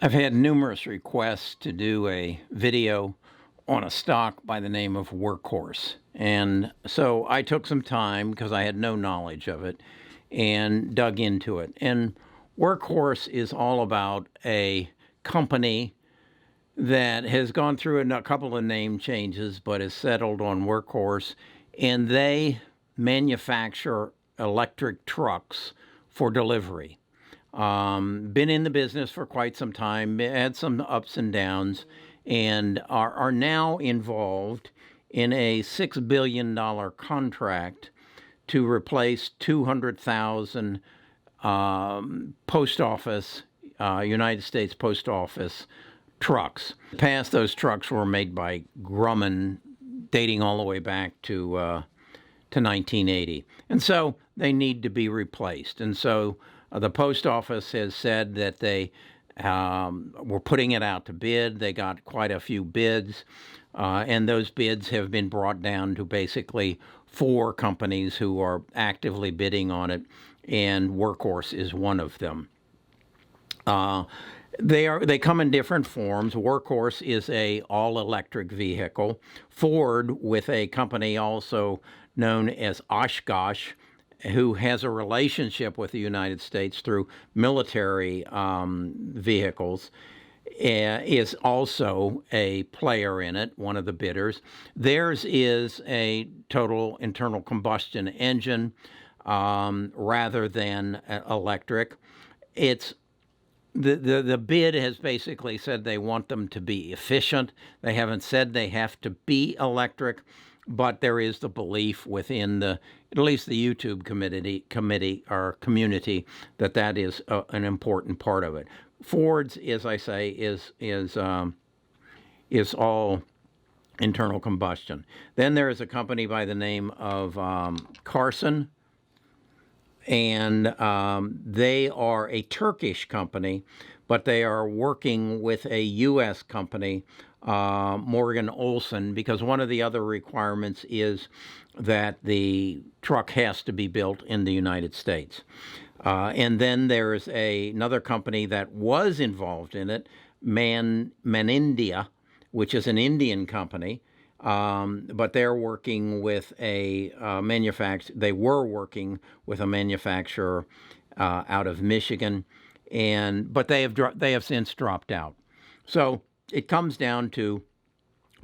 I've had numerous requests to do a video on a stock by the name of Workhorse. And so I took some time because I had no knowledge of it and dug into it. And Workhorse is all about a company that has gone through a couple of name changes but has settled on Workhorse. And they manufacture electric trucks for delivery. Been in the business for quite some time, had some ups and downs, and are now involved in a $6 billion contract to replace 200,000 post office, United States Post Office trucks. In the past, those trucks were made by Grumman, dating all the way back to 1980. And so they need to be replaced. And so the post office has said that they were putting it out to bid. They got quite a few bids, and those bids have been brought down to basically 4 companies who are actively bidding on it, and Workhorse is one of them. They come in different forms. Workhorse is a all-electric vehicle. Ford, with a company also known as Oshkosh, who has a relationship with the United States through military vehicles, is also a player in it, one of the bidders. Theirs is a total internal combustion engine rather than electric. It's the bid has basically said they want them to be efficient. They haven't said they have to be electric, but there is the belief within at least the YouTube committee or community that is an important part of it. Ford's, as I say, is all internal combustion. Then there is a company by the name of Karson, and they are a Turkish company, but they are working with a U.S. company, Morgan Olson, because one of the other requirements is that the truck has to be built in the United States. And then there's another company that was involved in it, Manindia, which is an Indian company. But they're working with a manufacturer. They were working with a manufacturer out of Michigan, but they have since dropped out. So it comes down to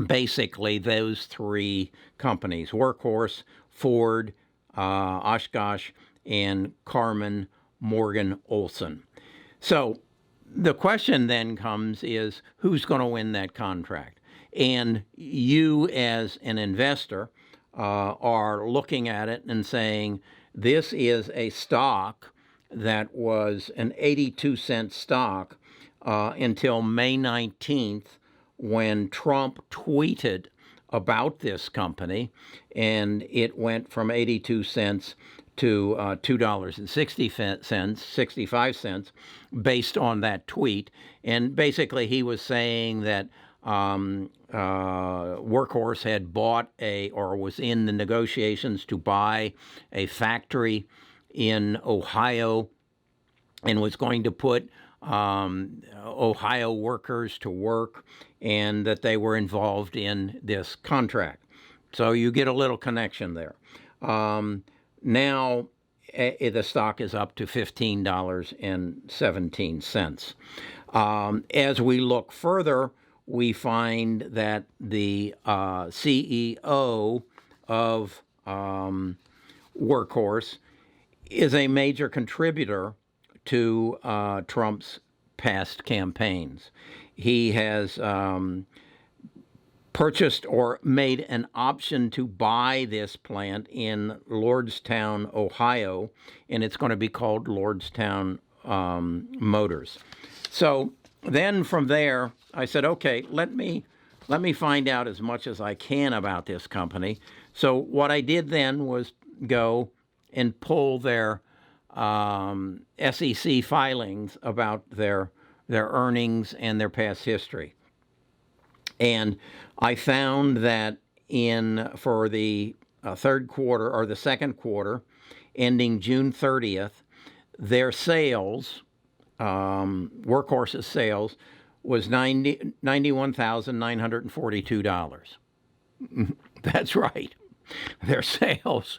basically those 3 companies: Workhorse, Ford, Oshkosh, and Carmen Morgan Olson. So the question then comes is, who's going to win that contract? And you, as an investor, are looking at it and saying, this is a stock that was an 82-cent stock until May 19th, when Trump tweeted about this company, and it went from 82 cents to $2.60, 65 cents, based on that tweet. And basically he was saying that Workhorse had bought or was in the negotiations to buy a factory in Ohio and was going to put Ohio workers to work, and that they were involved in this contract. So you get a little connection there. Now the stock is up to $15.17. As we look further, we find that the CEO of Workhorse is a major contributor to Trump's past campaigns. He has purchased or made an option to buy this plant in Lordstown, Ohio, and it's going to be called Lordstown Motors. So then from there, I said, okay, let me find out as much as I can about this company. So what I did then was go and pull their SEC filings about their earnings and their past history. And I found that for the third quarter or the second quarter, ending June 30th, their sales Workhorse's sales was $91,942. That's right. Their sales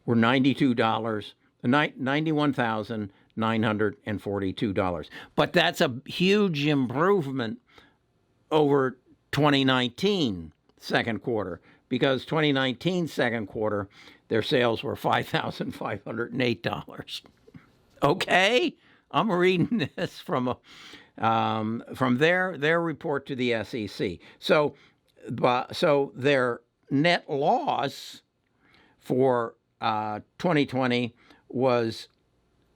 were $91,942. But that's a huge improvement over 2019 second quarter, because 2019 second quarter, their sales were $5,508. Okay, I'm reading this from their report to the SEC. So their net loss for 2020 was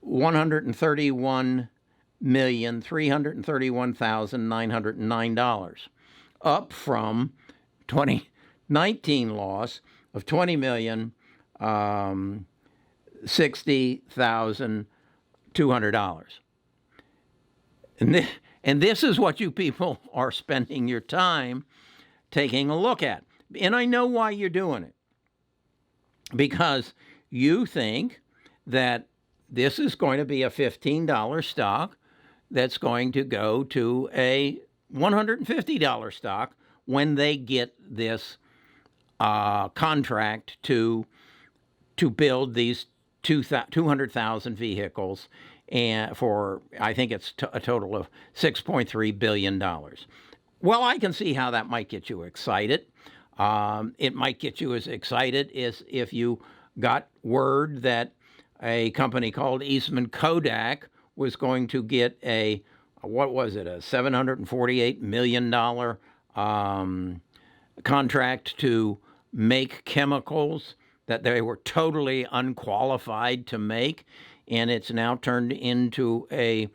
$131,331,909, up from 2019 loss of $20,060,200. And this is what you people are spending your time taking a look at. And I know why you're doing it. Because you think that this is going to be a $15 stock that's going to go to a $150 stock when they get this contract to build these 200,000 vehicles, and for, I think it's a total of $6.3 billion. Well, I can see how that might get you excited. It might get you as excited as if you got word that a company called Eastman Kodak was going to get a $748 million contract to make chemicals that they were totally unqualified to make, and it's now turned into a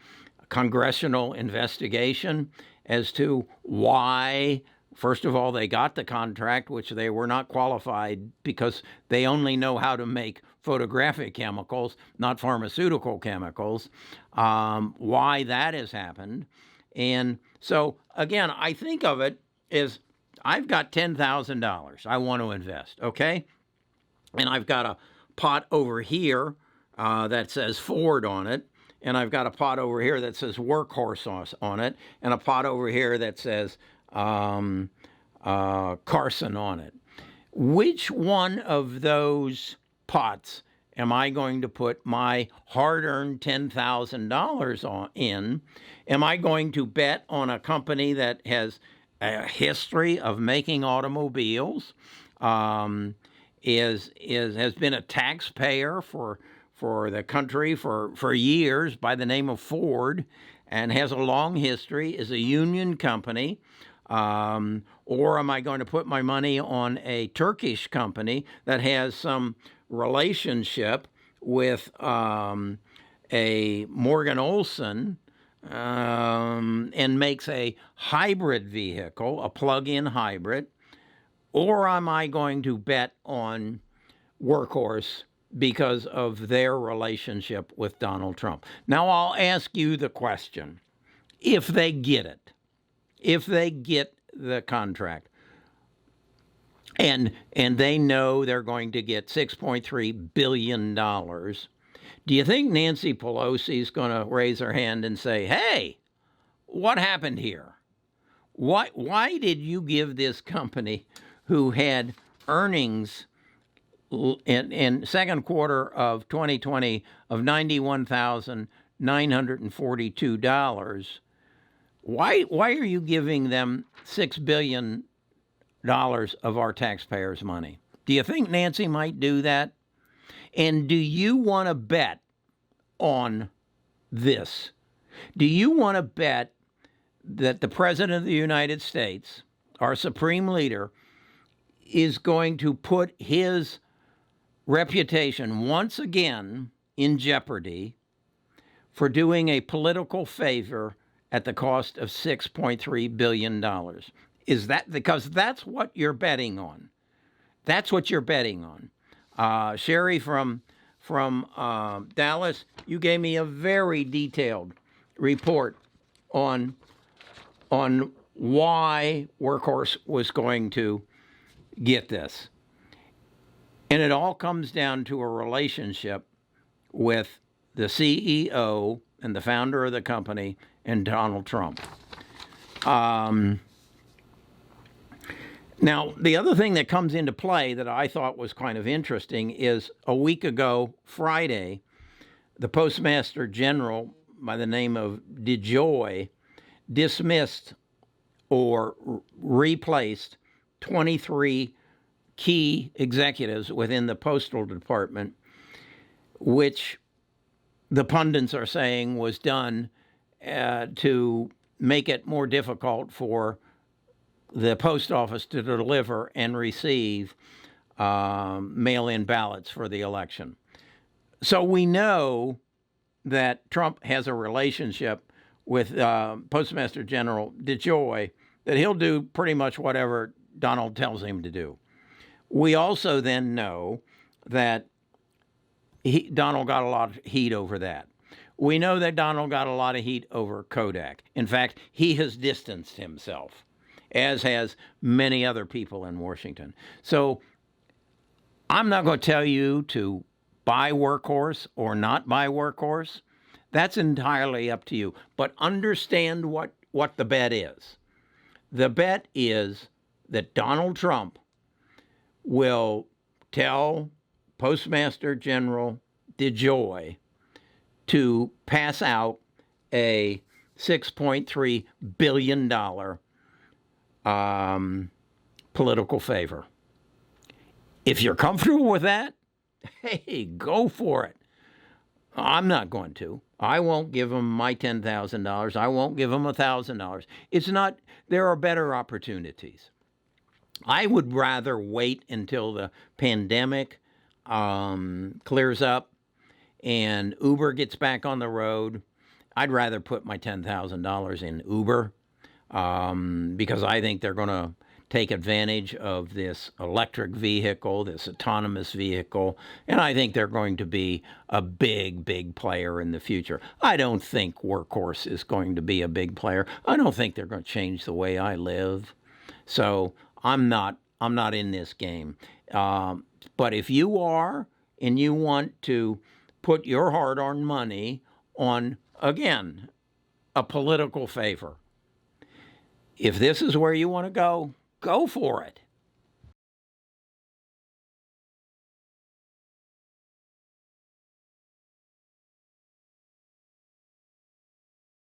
congressional investigation as to why. First of all, they got the contract, which they were not qualified because they only know how to make photographic chemicals, not pharmaceutical chemicals. Why that has happened. And so, again, I think of it as I've got $10,000 I want to invest, okay? And I've got a pot over here that says Ford on it, and I've got a pot over here that says Workhorse on it, and a pot over here that says Karson on it. Which one of those pots am I going to put my hard-earned $10,000 in? Am I going to bet on a company that has a history of making automobiles, has been a taxpayer for the country for years by the name of Ford, and has a long history, is a union company? Or am I going to put my money on a Turkish company that has some relationship with a Morgan Olson, and makes a hybrid vehicle, a plug-in hybrid? Or am I going to bet on Workhorse because of their relationship with Donald Trump? Now, I'll ask you the question. If they get it, if they get the contract, and they know they're going to get $6.3 billion, do you think Nancy Pelosi is going to raise her hand and say, hey, what happened here? Why did you give this company, who had earnings in second quarter of 2020 of $91,942, why are you giving them $6 billion of our taxpayers' money? Do you think Nancy might do that? And do you want to bet on this? Do you want to bet that the President of the United States, our supreme leader, is going to put his reputation once again in jeopardy for doing a political favor at the cost of $6.3 billion? Is that because that's what you're betting on? That's what you're betting on. Sherry from Dallas, you gave me a very detailed report on why Workhorse was going to get this. And it all comes down to a relationship with the CEO, and the founder of the company, and Donald Trump. Now, the other thing that comes into play that I thought was kind of interesting is a week ago, Friday, the Postmaster General by the name of DeJoy dismissed or replaced 23 key executives within the Postal Department, which the pundits are saying was done to make it more difficult for the post office to deliver and receive mail-in ballots for the election. So we know that Trump has a relationship with Postmaster General DeJoy, that he'll do pretty much whatever Donald tells him to do. We also then know that Donald got a lot of heat over that. We know that Donald got a lot of heat over Kodak. In fact, he has distanced himself, as has many other people in Washington. So I'm not going to tell you to buy Workhorse or not buy Workhorse. That's entirely up to you. But understand what the bet is. The bet is that Donald Trump will tell Postmaster General DeJoy to pass out a $6.3 billion political favor. If you're comfortable with that, hey, go for it. I'm not going to. I won't give him my $10,000. I won't give him $1,000. It's not, there are better opportunities. I would rather wait until the pandemic clears up and Uber gets back on the road. I'd rather put my $10,000 in Uber because I think they're going to take advantage of this electric vehicle, this autonomous vehicle, and I think they're going to be a big, big player in the future. I don't think Workhorse is going to be a big player. I don't think they're going to change the way I live. So I'm not in this game. But if you are and you want to put your hard-earned money on, again, a political favor, if this is where you want to go for it.